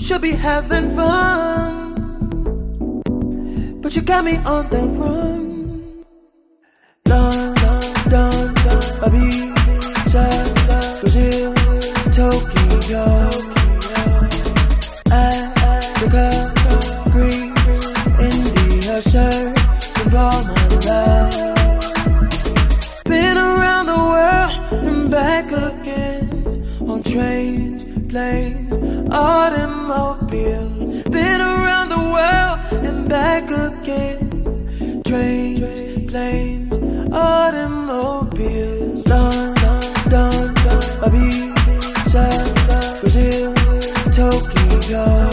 should be having fun, but you got me on the run. London, Ibiza, Brazil, Tokyo, Africa, Greece, India, searching for my love. Been around the world and back again, on trains, planes, automobiles. Been around the world and back again, trains, planes, automobiles. London, Ibiza, Brazil, Tokyo.